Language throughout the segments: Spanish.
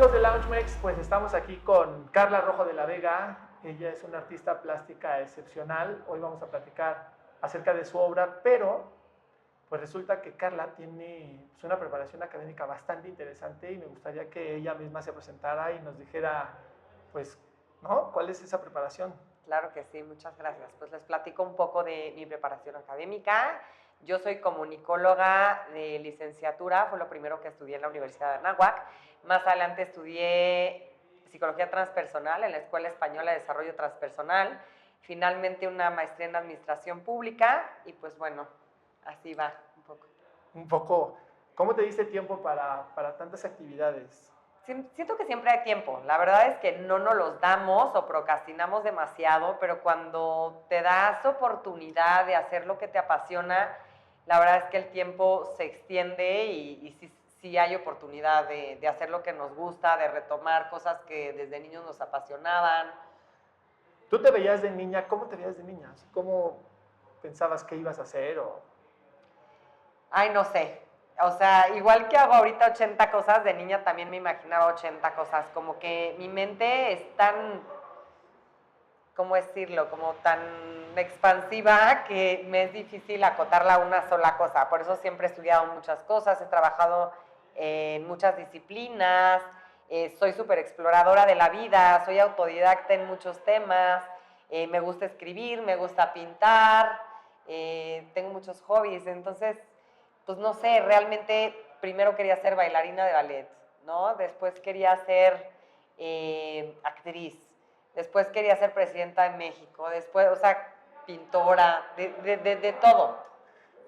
amigos de LaunchMex? Pues estamos aquí con Carla Rojo de la Vega. Ella es una artista plástica excepcional. Hoy vamos a platicar acerca de su obra, pero pues resulta que Carla tiene pues, una preparación académica bastante interesante y me gustaría que ella misma se presentara y nos dijera, pues, ¿no? ¿Cuál es esa preparación? Claro que sí, muchas gracias. Pues les platico un poco de mi preparación académica. Yo soy comunicóloga de licenciatura, fue lo primero que estudié en la Universidad de Anáhuac. Más adelante estudié psicología transpersonal en la Escuela Española de Desarrollo Transpersonal. Finalmente una maestría en administración pública y pues bueno, así va un poco. Un poco, ¿cómo te diste tiempo para tantas actividades? Siento que siempre hay tiempo. La verdad es que no nos los damos o procrastinamos demasiado, pero cuando te das oportunidad de hacer lo que te apasiona, la verdad es que el tiempo se extiende y sí hay oportunidad de hacer lo que nos gusta, de retomar cosas que desde niños nos apasionaban. ¿Tú te veías de niña? ¿Cómo te veías de niña? ¿Cómo pensabas que ibas a hacer? Ay, no sé. O sea, igual que hago ahorita 80 cosas, de niña también me imaginaba 80 cosas. Como que mi mente es tan, ¿cómo decirlo? Como tan expansiva que me es difícil acotarla a una sola cosa. Por eso siempre he estudiado muchas cosas, he trabajado en muchas disciplinas, soy súper exploradora de la vida, soy autodidacta en muchos temas, me gusta escribir, me gusta pintar, tengo muchos hobbies. Entonces, pues no sé, realmente primero quería ser bailarina de ballet, ¿no? Después quería ser actriz. Después quería ser presidenta de México, después, o sea, pintora, de todo.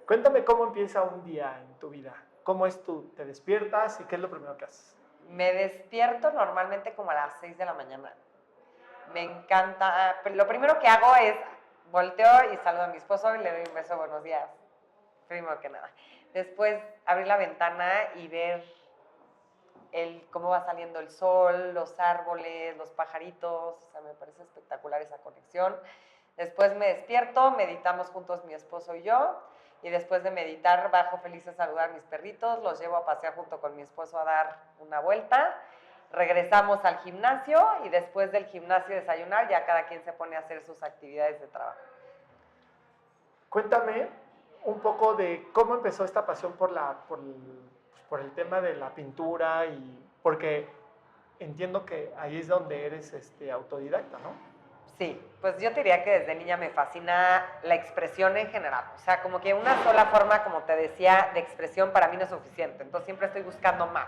Cuéntame cómo empieza un día en tu vida. ¿Cómo es tú? ¿Te despiertas y qué es lo primero que haces? Me despierto normalmente como a las 6 de la mañana. Me encanta. Lo primero que hago es volteo y saludo a mi esposo y le doy un beso, buenos días. Primero que nada. Después abrir la ventana y ver cómo va saliendo el sol, los árboles, los pajaritos, o sea, me parece espectacular esa conexión. Después me despierto, meditamos juntos mi esposo y yo, y después de meditar bajo feliz a saludar a mis perritos, los llevo a pasear junto con mi esposo a dar una vuelta, regresamos al gimnasio y después del gimnasio desayunar, ya cada quien se pone a hacer sus actividades de trabajo. Cuéntame un poco de cómo empezó esta pasión por el tema de la pintura y porque entiendo que ahí es donde eres autodidacta, ¿no? Sí, pues yo te diría que desde niña me fascina la expresión en general. O sea, como que una sola forma, como te decía, de expresión para mí no es suficiente. Entonces siempre estoy buscando más.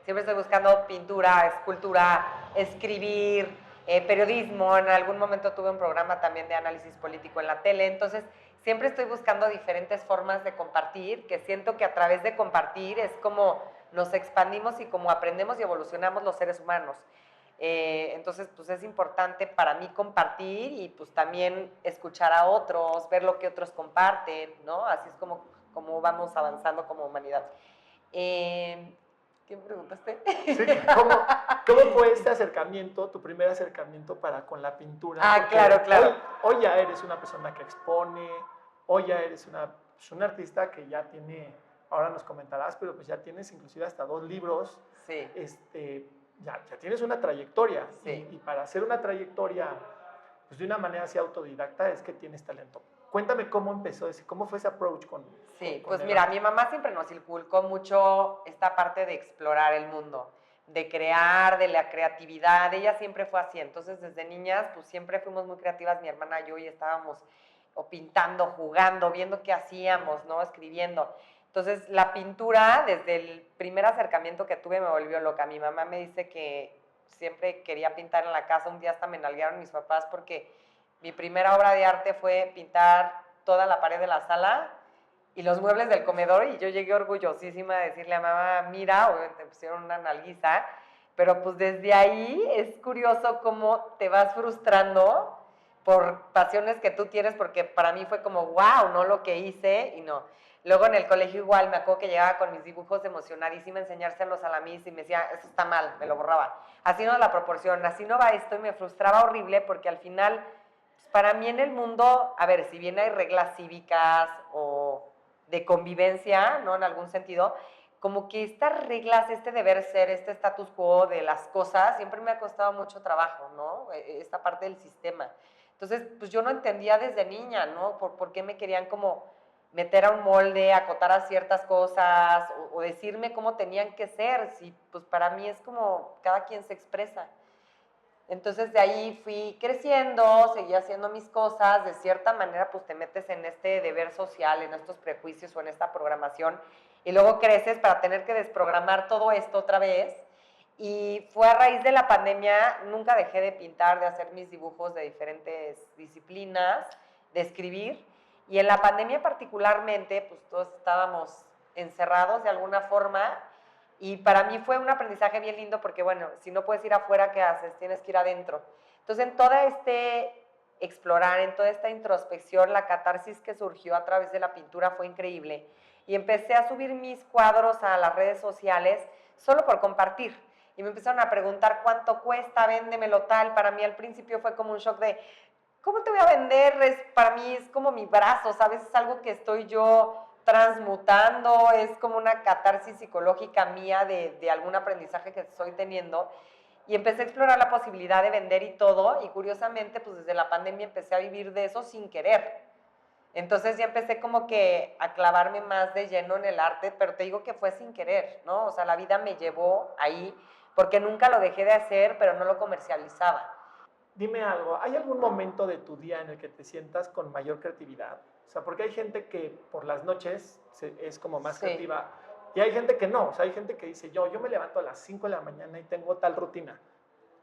Siempre estoy buscando pintura, escultura, escribir, periodismo. En algún momento tuve un programa también de análisis político en la tele. Entonces siempre estoy buscando diferentes formas de compartir, que siento que a través de compartir es como nos expandimos y como aprendemos y evolucionamos los seres humanos. Entonces, pues es importante para mí compartir y pues también escuchar a otros, ver lo que otros comparten, ¿no? Así es como vamos avanzando como humanidad. ¿Qué me preguntaste? Sí, ¿cómo fue este acercamiento, tu primer acercamiento con la pintura? Ah, porque claro. Hoy ya eres una persona que expone, hoy ya eres un artista que ya tiene, ahora nos comentarás, pero pues ya tienes inclusive hasta 2 libros. Sí. Ya tienes una trayectoria. Sí. Y para hacer una trayectoria pues de una manera así autodidacta es que tienes talento. Cuéntame cómo empezó cómo fue ese approach con... Sí, con pues el mira, arte. mi mamá siempre nos inculcó mucho esta parte de explorar el mundo, de crear, de la creatividad. Ella siempre fue así. Entonces, desde niñas, pues siempre fuimos muy creativas, mi hermana y yo, y estábamos o pintando, jugando, viendo qué hacíamos, ¿no? Escribiendo. Entonces, la pintura, desde el primer acercamiento que tuve, me volvió loca. Mi mamá me dice que siempre quería pintar en la casa. Un día hasta me nalguearon mis papás porque mi primera obra de arte fue pintar toda la pared de la sala y los muebles del comedor, y yo llegué orgullosísima de decirle a mamá, mira, obviamente me pusieron una nalguiza, pero pues desde ahí es curioso cómo te vas frustrando por pasiones que tú tienes, porque para mí fue como, wow, no lo que hice, y no. Luego en el colegio igual, me acuerdo que llegaba con mis dibujos emocionadísima a enseñárselos a la Miss y me decía, eso está mal, me lo borraba. Así no es la proporción, así no va esto, y me frustraba horrible porque al final, pues para mí en el mundo, a ver, si bien hay reglas cívicas o de convivencia, ¿no? En algún sentido, como que estas reglas, este deber ser, este status quo de las cosas, siempre me ha costado mucho trabajo, ¿no? Esta parte del sistema. Entonces, pues yo no entendía desde niña, ¿no? Por qué me querían como meter a un molde, acotar a ciertas cosas o decirme cómo tenían que ser, si pues para mí es como cada quien se expresa. Entonces de ahí fui creciendo, seguí haciendo mis cosas, de cierta manera pues te metes en este deber social, en estos prejuicios o en esta programación y luego creces para tener que desprogramar todo esto otra vez y fue a raíz de la pandemia, nunca dejé de pintar, de hacer mis dibujos de diferentes disciplinas, de escribir y en la pandemia particularmente pues todos estábamos encerrados de alguna forma y para mí fue un aprendizaje bien lindo porque, bueno, si no puedes ir afuera, ¿qué haces? Tienes que ir adentro. Entonces, en todo este explorar, en toda esta introspección, la catarsis que surgió a través de la pintura fue increíble. Y empecé a subir mis cuadros a las redes sociales solo por compartir. Y me empezaron a preguntar cuánto cuesta, véndemelo tal. Para mí al principio fue como un shock de, ¿cómo te voy a vender? Para mí es como mi brazo, ¿sabes? Es algo que estoy yo transmutando, es como una catarsis psicológica mía de algún aprendizaje que estoy teniendo. Y empecé a explorar la posibilidad de vender y todo, y curiosamente, pues desde la pandemia empecé a vivir de eso sin querer. Entonces ya empecé como que a clavarme más de lleno en el arte, pero te digo que fue sin querer, ¿no? O sea, la vida me llevó ahí, porque nunca lo dejé de hacer, pero no lo comercializaba. Dime algo, ¿hay algún momento de tu día en el que te sientas con mayor creatividad? O sea, porque hay gente que por las noches es como más Sí. creativa y hay gente que no. O sea, hay gente que dice, yo me levanto a las 5 de la mañana y tengo tal rutina.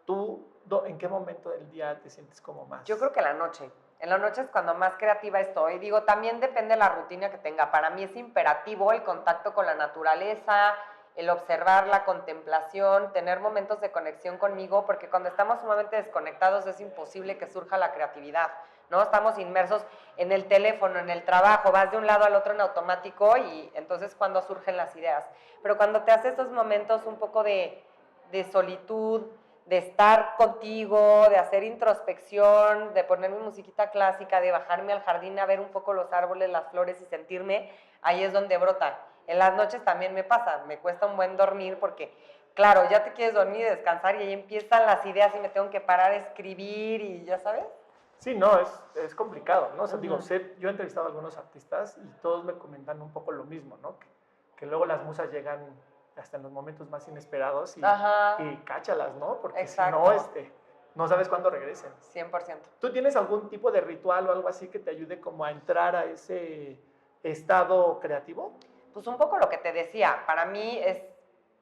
¿Tú en qué momento del día te sientes como más? Yo creo que en la noche. En la noche es cuando más creativa estoy. Digo, también depende de la rutina que tenga. Para mí es imperativo el contacto con la naturaleza, el observar la contemplación, tener momentos de conexión conmigo, porque cuando estamos sumamente desconectados es imposible que surja la creatividad, ¿no? Estamos inmersos en el teléfono, en el trabajo, vas de un lado al otro en automático y entonces cuando surgen las ideas. Pero cuando te haces estos momentos un poco de solitud, de estar contigo, de hacer introspección, de poner mi musiquita clásica, de bajarme al jardín a ver un poco los árboles, las flores y sentirme, ahí es donde brota. En las noches también me pasa, me cuesta un buen dormir porque, claro, ya te quieres dormir y descansar y ahí empiezan las ideas y me tengo que parar a escribir y ya sabes. Sí, no, es complicado, ¿no? O sea, Uh-huh. digo, yo he entrevistado a algunos artistas y todos me comentan un poco lo mismo, ¿no? Que luego las musas llegan hasta en los momentos más inesperados y cáchalas, ¿no? Porque Exacto. si no, no sabes cuándo regresen. 100%. ¿Tú tienes algún tipo de ritual o algo así que te ayude como a entrar a ese estado creativo? Pues un poco lo que te decía, para mí es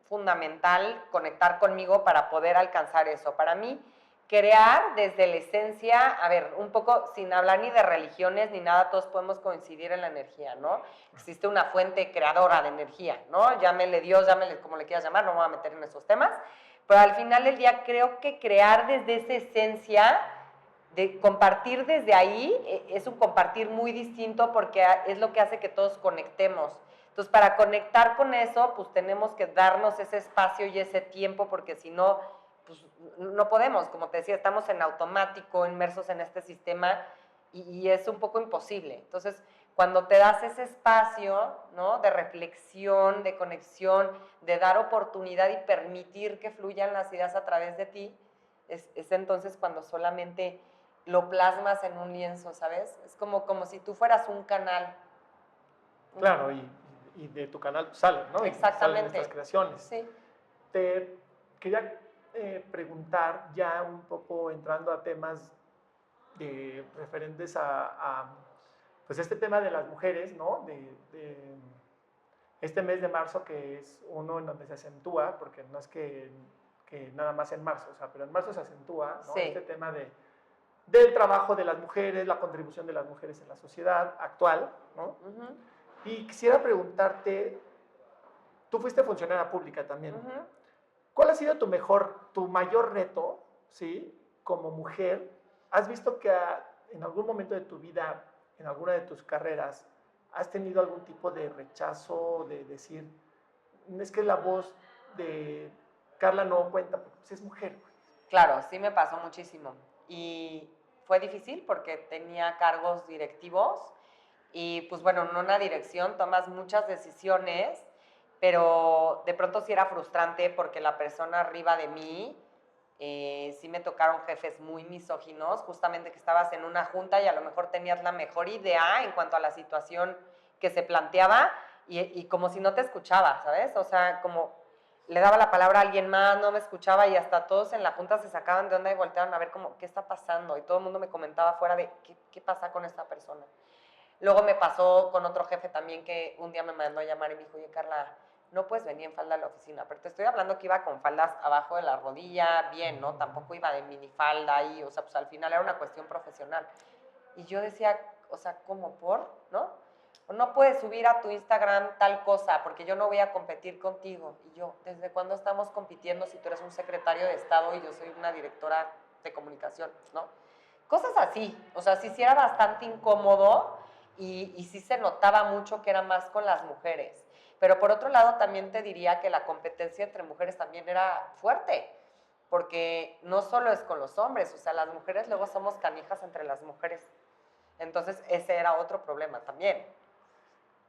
fundamental conectar conmigo para poder alcanzar eso. Para mí, crear desde la esencia, a ver, un poco sin hablar ni de religiones ni nada, todos podemos coincidir en la energía, ¿no? Existe una fuente creadora de energía, ¿no? Llámele Dios, llámele como le quieras llamar, no me voy a meter en esos temas, pero al final del día creo que crear desde esa esencia, de compartir desde ahí, es un compartir muy distinto porque es lo que hace que todos conectemos. Entonces, para conectar con eso, pues tenemos que darnos ese espacio y ese tiempo, porque si no, pues no podemos. Como te decía, estamos en automático, inmersos en este sistema y es un poco imposible. Entonces, cuando te das ese espacio, ¿no? De reflexión, de conexión, de dar oportunidad y permitir que fluyan las ideas a través de ti, es entonces cuando solamente lo plasmas en un lienzo, ¿sabes? Es como si tú fueras un canal. Claro, y de tu canal salen, ¿no? Y salen Exactamente. estas creaciones. Sí. Te quería preguntar, ya un poco entrando a temas referentes pues este tema de las mujeres, ¿no? De este mes de marzo que es uno en donde se acentúa, porque no es que nada más en marzo, o sea, pero en marzo se acentúa, ¿no? Sí. Este tema del trabajo de las mujeres, la contribución de las mujeres en la sociedad actual, ¿no? Uh-huh. Y quisiera preguntarte, tú fuiste funcionaria pública también. Uh-huh. ¿Cuál ha sido tu mayor reto, ¿sí? Como mujer? ¿Has visto que en algún momento de tu vida, en alguna de tus carreras, has tenido algún tipo de rechazo, de decir, es que la voz de Carla no cuenta porque pues, es mujer? Claro, sí me pasó muchísimo. Y fue difícil porque tenía cargos directivos y pues bueno, en una dirección tomas muchas decisiones pero de pronto sí era frustrante porque la persona arriba de mí, sí me tocaron jefes muy misóginos, justamente que estabas en una junta y a lo mejor tenías la mejor idea en cuanto a la situación que se planteaba y como si no te escuchaba, ¿sabes? O sea, como le daba la palabra a alguien más, no me escuchaba y hasta todos en la junta se sacaban de onda y volteaban a ver como, ¿qué está pasando? Y todo el mundo me comentaba fuera de, ¿qué pasa con esta persona? Luego me pasó con otro jefe también que un día me mandó a llamar y me dijo, oye Carla, no puedes venir en falda a la oficina, pero te estoy hablando que iba con faldas abajo de la rodilla, bien, ¿no? Tampoco iba de minifalda ahí, o sea, pues al final era una cuestión profesional. Y yo decía, o sea, ¿cómo por? ¿No? O no puedes subir a tu Instagram tal cosa, porque yo no voy a competir contigo. Y yo, ¿desde cuándo estamos compitiendo si tú eres un secretario de Estado y yo soy una directora de comunicación, ¿no? Cosas así, o sea, sí era bastante incómodo y sí se notaba mucho que era más con las mujeres. Pero por otro lado también te diría que la competencia entre mujeres también era fuerte, porque no solo es con los hombres, o sea, las mujeres luego somos canijas entre las mujeres. Entonces ese era otro problema también.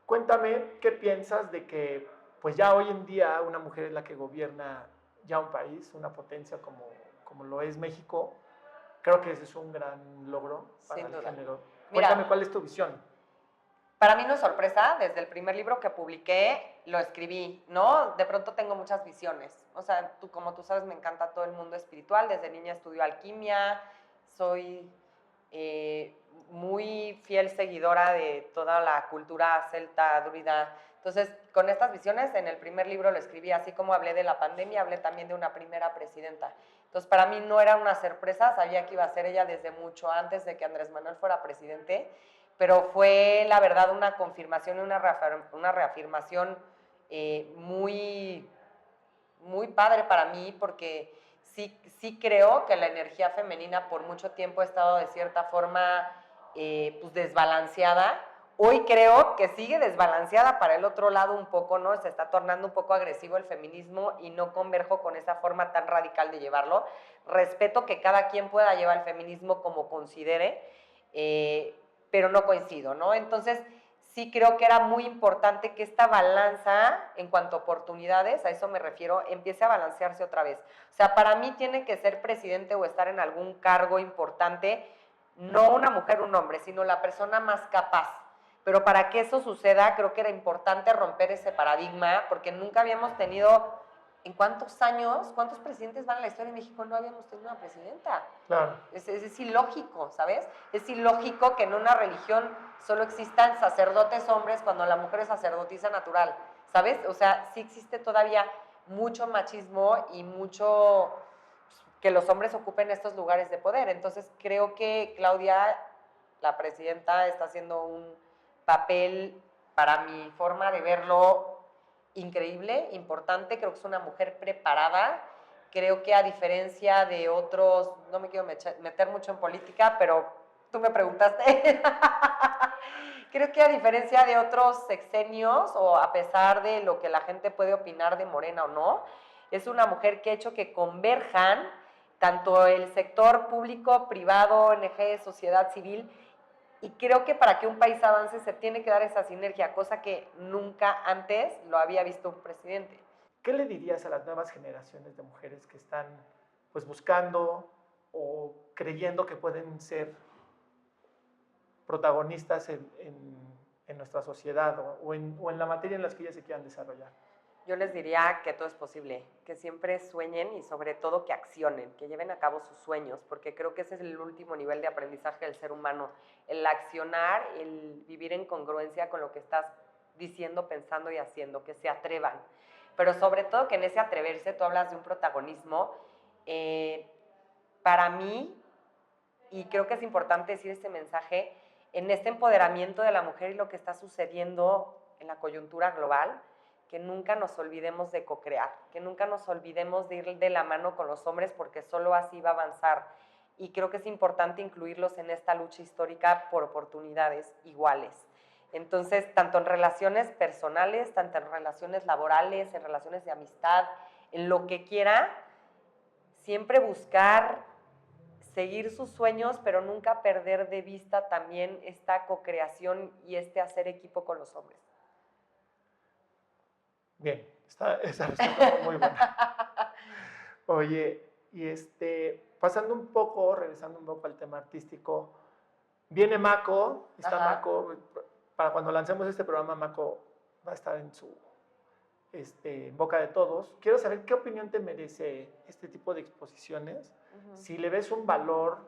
Cuéntame, ¿qué piensas de que pues ya hoy en día una mujer es la que gobierna ya un país, una potencia como lo es México? Creo que ese es un gran logro para Sin el duda. género. Cuéntame Mira, cuál es tu visión. para mí no es sorpresa, desde el primer libro que publiqué lo escribí, ¿no? De pronto tengo muchas visiones. O sea, como tú sabes, me encanta todo el mundo espiritual. Desde niña estudio alquimia, soy muy fiel seguidora de toda la cultura celta, druida. Entonces, con estas visiones, en el primer libro lo escribí, así como hablé de la pandemia, hablé también de una primera presidenta. Entonces, para mí no era una sorpresa, sabía que iba a ser ella desde mucho antes de que Andrés Manuel fuera presidente, pero fue la verdad una confirmación y una reafirmación muy, muy padre para mí porque sí creo que la energía femenina por mucho tiempo ha estado de cierta forma pues desbalanceada. Hoy creo que sigue desbalanceada para el otro lado un poco, ¿no? Se está tornando un poco agresivo el feminismo y no converjo con esa forma tan radical de llevarlo. Respeto que cada quien pueda llevar el feminismo como considere, pero no coincido, ¿no? Entonces, sí creo que era muy importante que esta balanza, en cuanto a oportunidades, a eso me refiero, empiece a balancearse otra vez. O sea, para mí tiene que ser presidente o estar en algún cargo importante, no una mujer o un hombre, sino la persona más capaz. Pero para que eso suceda, creo que era importante romper ese paradigma, porque nunca habíamos tenido, ¿en cuántos años, cuántos presidentes van a la historia de México? No habíamos tenido una presidenta. Claro. Es ilógico, ¿sabes? Es ilógico que en una religión solo existan sacerdotes hombres cuando la mujer es sacerdotisa natural, ¿sabes? O sea, sí existe todavía mucho machismo y mucho que los hombres ocupen estos lugares de poder. Entonces creo que Claudia, la presidenta, está haciendo un papel, para mi forma de verlo, increíble, importante. Creo que es una mujer preparada. Creo que a diferencia de otros, no me quiero meter mucho en política, pero tú me preguntaste. Creo que a diferencia de otros sexenios, o a pesar de lo que la gente puede opinar de Morena o no, es una mujer que ha hecho que converjan tanto el sector público, privado, ONG, sociedad civil, y creo que para que un país avance se tiene que dar esa sinergia, cosa que nunca antes lo había visto un presidente. ¿Qué le dirías a las nuevas generaciones de mujeres que están pues buscando o creyendo que pueden ser protagonistas en nuestra sociedad o en la materia en las que ellas se quieran desarrollar? Yo les diría que todo es posible, que siempre sueñen y sobre todo que accionen, que lleven a cabo sus sueños, porque creo que ese es el último nivel de aprendizaje del ser humano, el accionar, el vivir en congruencia con lo que estás diciendo, pensando y haciendo, que se atrevan. Pero sobre todo que en ese atreverse, tú hablas de un protagonismo, para mí, y creo que es importante decir este mensaje, en este empoderamiento de la mujer y lo que está sucediendo en la coyuntura global, que nunca nos olvidemos de co-crear, que nunca nos olvidemos de ir de la mano con los hombres porque solo así va a avanzar. Y creo que es importante incluirlos en esta lucha histórica por oportunidades iguales. Entonces, tanto en relaciones personales, tanto en relaciones laborales, en relaciones de amistad, en lo que quiera, siempre buscar seguir sus sueños, pero nunca perder de vista también esta co-creación y este hacer equipo con los hombres. Bien, esa respuesta fue muy buena. Oye, y pasando un poco, regresando un poco al tema artístico, viene Mako, está Ajá. Mako, para cuando lancemos este programa, Mako va a estar en boca de todos. Quiero saber qué opinión te merece este tipo de exposiciones, si le ves un valor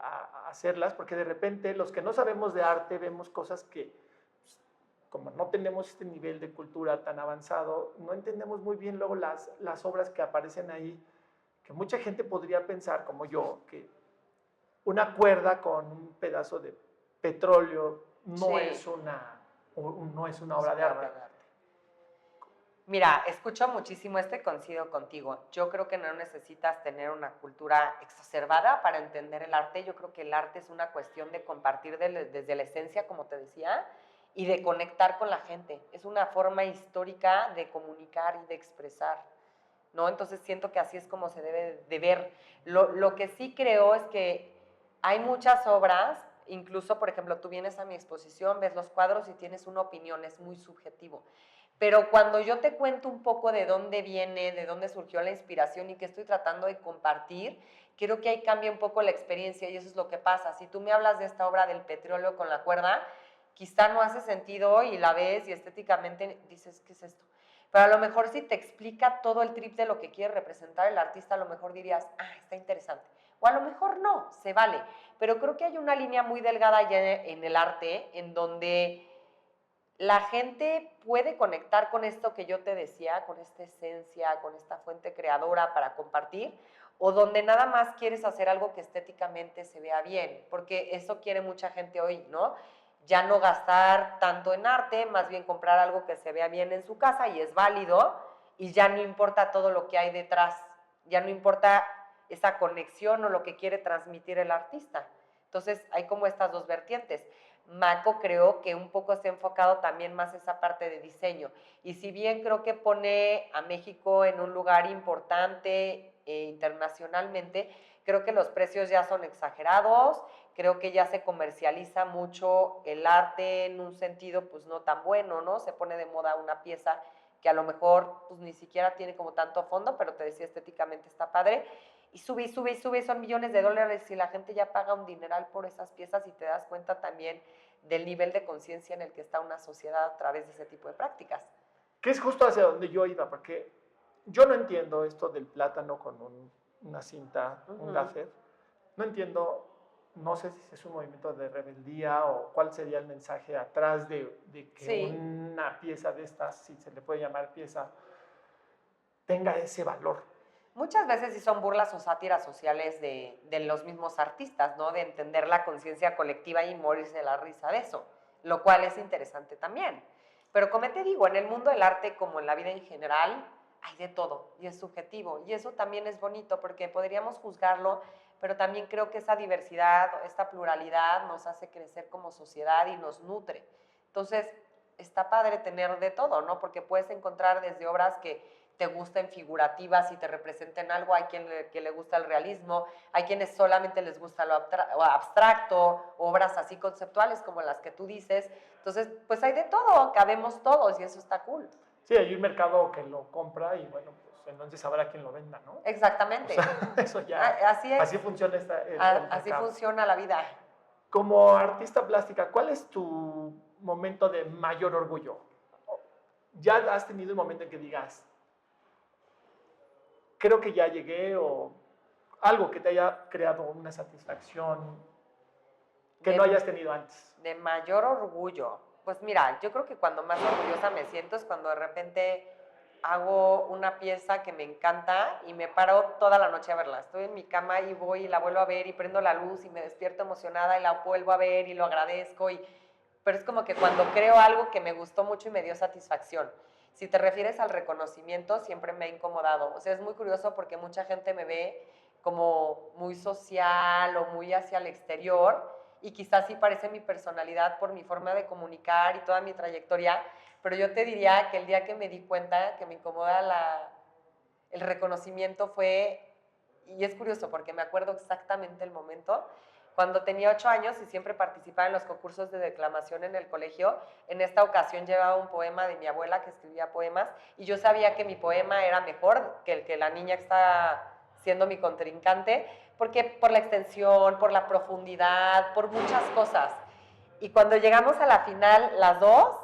a hacerlas, porque de repente los que no sabemos de arte vemos cosas que, pues, como no tenemos este nivel de cultura tan avanzado, no entendemos muy bien luego las obras que aparecen ahí, que mucha gente podría pensar, como yo, que una cuerda con un pedazo de petróleo no, Sí, es, una, no es una es obra de una arte. obra de arte. Mira, escucho muchísimo coincido contigo. Yo creo que no necesitas tener una cultura exacerbada para entender el arte. Yo creo que el arte es una cuestión de compartir desde la esencia, como te decía, y de conectar con la gente. Es una forma histórica de comunicar y de expresar, ¿no? Entonces siento que así es como se debe de ver. Lo que sí creo es que hay muchas obras, incluso, por ejemplo, tú vienes a mi exposición, ves los cuadros y tienes una opinión, es muy subjetivo. Pero cuando yo te cuento un poco de dónde viene, de dónde surgió la inspiración y qué estoy tratando de compartir, creo que ahí cambia un poco la experiencia y eso es lo que pasa. Si tú me hablas de esta obra del petróleo con la cuerda, quizá no hace sentido y la ves y estéticamente dices, ¿qué es esto? Pero a lo mejor si te explica todo el trip de lo que quiere representar el artista, a lo mejor dirías, está interesante. O a lo mejor no, se vale. Pero creo que hay una línea muy delgada ya en el arte en donde la gente puede conectar con esto que yo te decía, con esta esencia, con esta fuente creadora para compartir, o donde nada más quieres hacer algo que estéticamente se vea bien, porque eso quiere mucha gente hoy, ¿no? Ya no gastar tanto en arte, más bien comprar algo que se vea bien en su casa y es válido, y ya no importa todo lo que hay detrás, ya no importa esa conexión o lo que quiere transmitir el artista. Entonces hay como estas dos vertientes. Mako creo que un poco se ha enfocado también más esa parte de diseño. Y si bien creo que pone a México en un lugar importante internacionalmente, creo que los precios ya son exagerados, creo que ya se comercializa mucho el arte en un sentido pues no tan bueno, ¿no? Se pone de moda una pieza que a lo mejor pues ni siquiera tiene como tanto fondo, pero te decía estéticamente está padre, y sube y sube y sube, son millones de dólares y la gente ya paga un dineral por esas piezas y te das cuenta también del nivel de conciencia en el que está una sociedad a través de ese tipo de prácticas. Que es justo hacia donde yo iba, porque yo no entiendo esto del plátano con una cinta, un gaffer. No entiendo, no sé si es un movimiento de rebeldía o cuál sería el mensaje atrás de que Sí. una pieza de estas, si se le puede llamar pieza, tenga ese valor. Muchas veces sí son burlas o sátiras sociales de los mismos artistas, ¿no? De entender la conciencia colectiva y morirse de la risa de eso, lo cual es interesante también. Pero como te digo, en el mundo del arte como en la vida en general, hay de todo y es subjetivo. Y eso también es bonito porque podríamos juzgarlo, pero también creo que esa diversidad, esta pluralidad nos hace crecer como sociedad y nos nutre. Entonces, está padre tener de todo, ¿no? Porque puedes encontrar desde obras que te gusten figurativas y te representen algo, hay quien que le gusta el realismo, hay quienes solamente les gusta lo abstracto, obras así conceptuales como las que tú dices. Entonces, pues hay de todo, cabemos todos y eso está cool. Sí, hay un mercado que lo compra y bueno, pues entonces habrá quien lo venda, ¿no? Exactamente. O sea, eso ya, Así es. así funciona el Así mercado. funciona la vida. Como artista plástica, ¿cuál es tu momento de mayor orgullo? ¿Ya has tenido un momento en que digas, creo que ya llegué, o algo que te haya creado una satisfacción que no hayas tenido antes? De mayor orgullo. Pues mira, yo creo que cuando más orgullosa me siento es cuando de repente hago una pieza que me encanta y me paro toda la noche a verla. Estoy en mi cama y voy y la vuelvo a ver y prendo la luz y me despierto emocionada y la vuelvo a ver y lo agradezco. Pero es como que cuando creo algo que me gustó mucho y me dio satisfacción. Si te refieres al reconocimiento, siempre me ha incomodado. O sea, es muy curioso porque mucha gente me ve como muy social o muy hacia el exterior y quizás sí parece mi personalidad por mi forma de comunicar y toda mi trayectoria, pero yo te diría que el día que me di cuenta que me incomoda el reconocimiento fue, y es curioso porque me acuerdo exactamente el momento, cuando tenía 8 años y siempre participaba en los concursos de declamación en el colegio. En esta ocasión llevaba un poema de mi abuela que escribía poemas y yo sabía que mi poema era mejor que el que la niña que está siendo mi contrincante, porque por la extensión, por la profundidad, por muchas cosas. Y cuando llegamos a la final, las dos,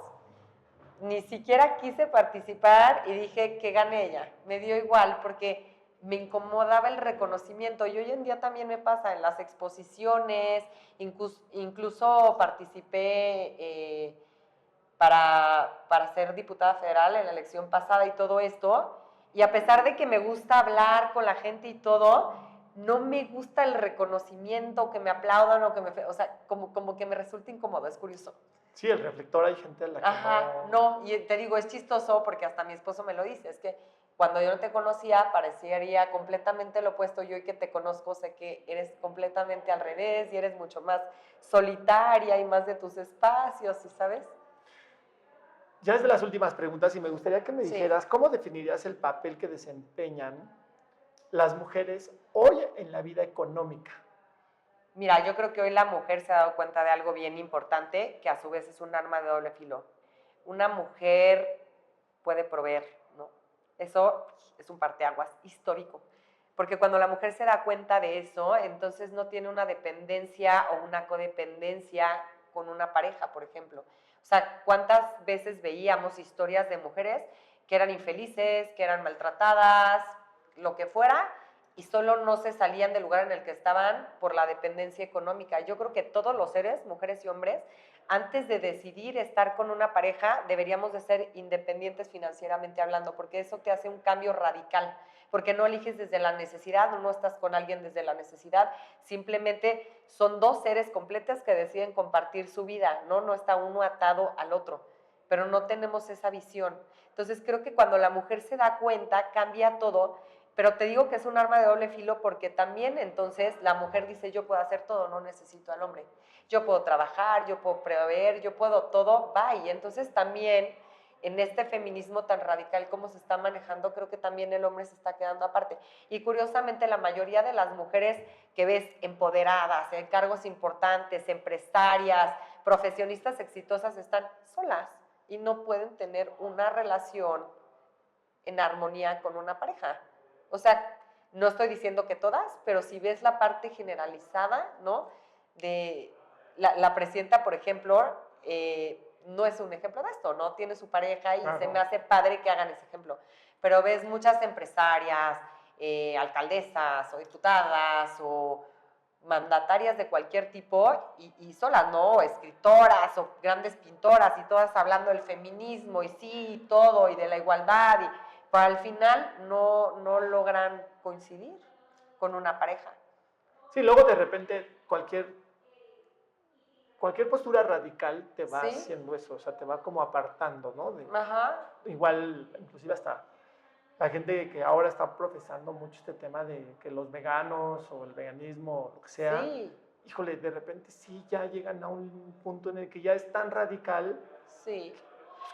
ni siquiera quise participar y dije que gane ella. Me dio igual porque me incomodaba el reconocimiento y hoy en día también me pasa en las exposiciones, incluso participé para ser diputada federal en la elección pasada y todo esto, y a pesar de que me gusta hablar con la gente y todo, no me gusta el reconocimiento, que me aplaudan o que me... O sea, como que me resulta incómodo, es curioso. Sí, el reflector hay gente a la que Ajá, no, y te digo, es chistoso porque hasta mi esposo me lo dice, es que cuando yo no te conocía parecería completamente lo opuesto, yo hoy que te conozco sé que eres completamente al revés y eres mucho más solitaria y más de tus espacios, ¿sabes? Ya es de las últimas preguntas y me gustaría que me Sí. dijeras cómo definirías el papel que desempeñan las mujeres hoy en la vida económica. Mira, yo creo que hoy la mujer se ha dado cuenta de algo bien importante, que a su vez es un arma de doble filo. Una mujer puede proveer, ¿no? Eso es un parteaguas histórico. Porque cuando la mujer se da cuenta de eso, entonces no tiene una dependencia o una codependencia con una pareja, por ejemplo. O sea, ¿cuántas veces veíamos historias de mujeres que eran infelices, que eran maltratadas, lo que fuera, y solo no se salían del lugar en el que estaban por la dependencia económica? Yo creo que todos los seres, mujeres y hombres, antes de decidir estar con una pareja, deberíamos de ser independientes financieramente hablando, porque eso te hace un cambio radical, porque no eliges desde la necesidad o no estás con alguien desde la necesidad, simplemente son dos seres completos que deciden compartir su vida, ¿no? No está uno atado al otro, pero no tenemos esa visión. Entonces creo que cuando la mujer se da cuenta, cambia todo, pero te digo que es un arma de doble filo porque también entonces la mujer dice, yo puedo hacer todo, no necesito al hombre. Yo puedo trabajar, yo puedo proveer, yo puedo todo, va. Y entonces también en este feminismo tan radical como se está manejando, creo que también el hombre se está quedando aparte. Y curiosamente la mayoría de las mujeres que ves empoderadas, en cargos importantes, empresarias, profesionistas exitosas, están solas y no pueden tener una relación en armonía con una pareja. O sea, no estoy diciendo que todas, pero si ves la parte generalizada, ¿no? De la presidenta, por ejemplo, no es un ejemplo de esto, ¿no? Tiene su pareja y se me hace padre que hagan ese ejemplo. Pero ves muchas empresarias, alcaldesas o diputadas o mandatarias de cualquier tipo y solas, ¿no? O escritoras o grandes pintoras y todas hablando del feminismo y sí, y todo, y de la igualdad, pero al final no logran coincidir con una pareja. Sí, luego de repente cualquier postura radical te va haciendo eso, o sea, te va como apartando, ¿no? Ajá. Igual, inclusive hasta la gente que ahora está profesando mucho este tema de que los veganos o el veganismo, lo que sea, híjole, de repente sí ya llegan a un punto en el que ya es tan radical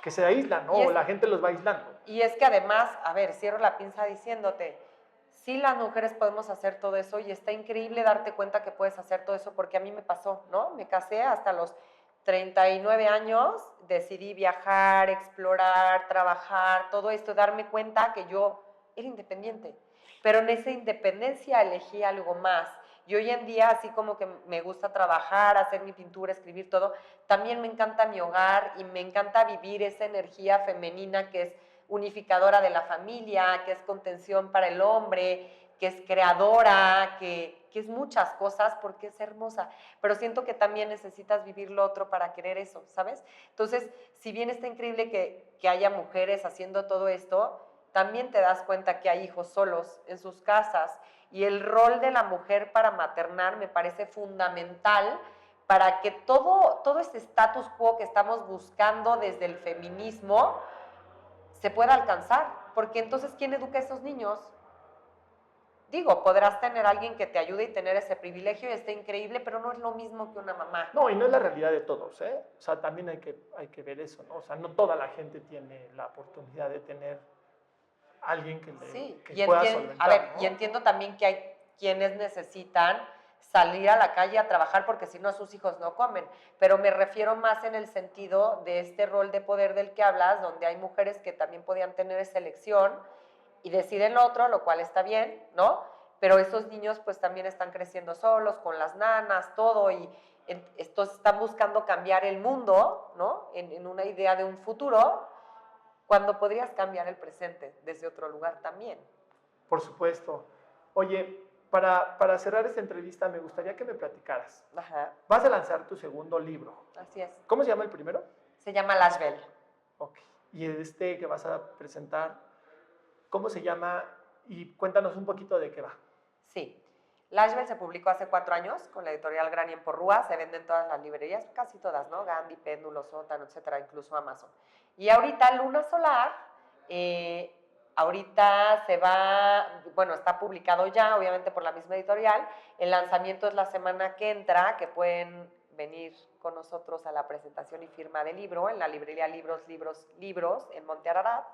que se aíslan, ¿no? O la gente los va aislando. Y es que además, a ver, cierro la pinza diciéndote, sí las mujeres podemos hacer todo eso y está increíble darte cuenta que puedes hacer todo eso porque a mí me pasó, ¿no? Me casé hasta los 39 años, decidí viajar, explorar, trabajar, todo esto, darme cuenta que yo era independiente, pero en esa independencia elegí algo más. Y hoy en día, así como que me gusta trabajar, hacer mi pintura, escribir todo, también me encanta mi hogar y me encanta vivir esa energía femenina que es unificadora de la familia, que es contención para el hombre, que es creadora, que es muchas cosas porque es hermosa, pero siento que también necesitas vivir lo otro para querer eso, ¿sabes? Entonces, si bien está increíble que haya mujeres haciendo todo esto, también te das cuenta que hay hijos solos en sus casas y el rol de la mujer para maternar me parece fundamental para que todo este status quo que estamos buscando desde el feminismo se pueda alcanzar, porque entonces, ¿quién educa a esos niños? Digo, podrás tener a alguien que te ayude y tener ese privilegio y está increíble, pero no es lo mismo que una mamá. No, y no es la realidad de todos, ¿eh? O sea, también hay que ver eso, ¿no? O sea, no toda la gente tiene la oportunidad de tener alguien que pueda solventar, a ver, ¿no? y entiendo también que hay quienes necesitan salir a la calle a trabajar porque si no sus hijos no comen, pero me refiero más en el sentido de este rol de poder del que hablas, donde hay mujeres que también podían tener esa elección y deciden lo otro, lo cual está bien, ¿no? Pero esos niños pues también están creciendo solos, con las nanas, todo, y estos están buscando cambiar el mundo, ¿no? En una idea de un futuro, cuando podrías cambiar el presente desde otro lugar también. Por supuesto. Oye, para cerrar esta entrevista me gustaría que me platicaras. Ajá, Vas a lanzar tu segundo libro. así es. ¿Cómo se llama el primero? Se llama Lashbel. Ok. Y este que vas a presentar, ¿cómo se llama? Y cuéntanos un poquito de qué va. Sí. Lashbel se publicó hace 4 años con la editorial Granien Porrúa, se vende en todas las librerías, casi todas, ¿no? Gandhi, Péndulo, Sótano, etcétera, incluso Amazon. Y ahorita Luna Solar, ahorita se va, bueno, está publicado ya, obviamente por la misma editorial. El lanzamiento es la semana que entra, que pueden venir con nosotros a la presentación y firma del libro en la librería Libros en Monte Ararat.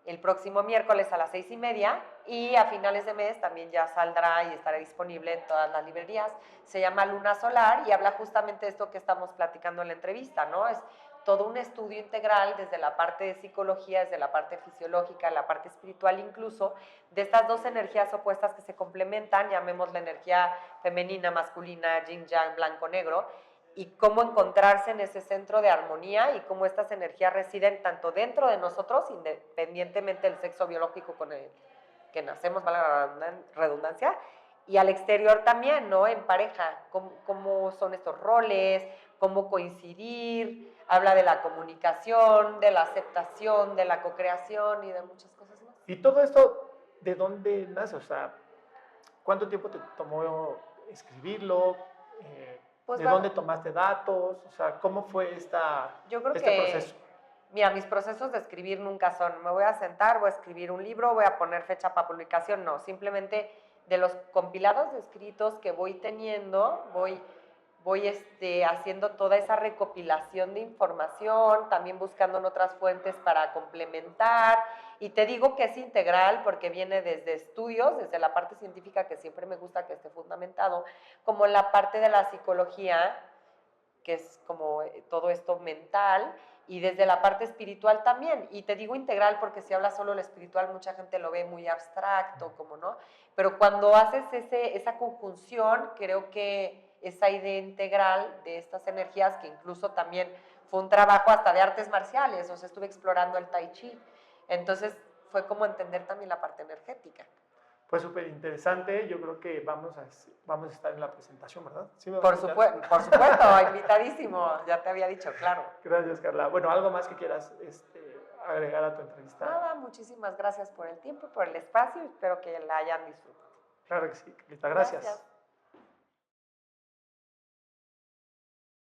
El próximo miércoles a las 6:30 y a finales de mes también ya saldrá y estará disponible en todas las librerías. Se llama Luna Solar y habla justamente de esto que estamos platicando en la entrevista, ¿no? Es todo un estudio integral desde la parte de psicología, desde la parte fisiológica, la parte espiritual incluso, de estas dos energías opuestas que se complementan, llamemos la energía femenina, masculina, yin, yang, blanco, negro, y cómo encontrarse en ese centro de armonía y cómo estas energías residen tanto dentro de nosotros, independientemente del sexo biológico con el que nacemos, vale la redundancia, y al exterior también, ¿no? En pareja, cómo son estos roles, cómo coincidir, habla de la comunicación, de la aceptación, de la cocreación y de muchas cosas más. ¿Y todo esto de dónde nace? O sea, ¿cuánto tiempo te tomó escribirlo? Pues ¿De bueno, dónde tomaste datos? O sea, ¿cómo fue yo creo este que, proceso? mira, mis procesos de escribir nunca son, me voy a sentar, voy a escribir un libro, voy a poner fecha para publicación, no, simplemente de los compilados de escritos que voy teniendo, voy haciendo toda esa recopilación de información, también buscando en otras fuentes para complementar, y te digo que es integral porque viene desde estudios, desde la parte científica que siempre me gusta que esté fundamentado, como la parte de la psicología, que es como todo esto mental, y desde la parte espiritual también. Y te digo integral porque si hablas solo lo espiritual, mucha gente lo ve muy abstracto, como no. Pero cuando haces esa conjunción, creo que esa idea integral de estas energías, que incluso también fue un trabajo hasta de artes marciales, o sea, estuve explorando el tai chi. Entonces fue como entender también la parte energética. Fue súper interesante. Yo creo que vamos a estar en la presentación, ¿verdad? ¿Sí me vas Por a invitar? supuesto, invitadísimo, ya te había dicho, claro. Gracias, Carla. Bueno, ¿algo más que quieras agregar a tu entrevista? Nada, muchísimas gracias por el tiempo, por el espacio y espero que la hayan disfrutado. Claro que sí, Carlita. Gracias. Gracias.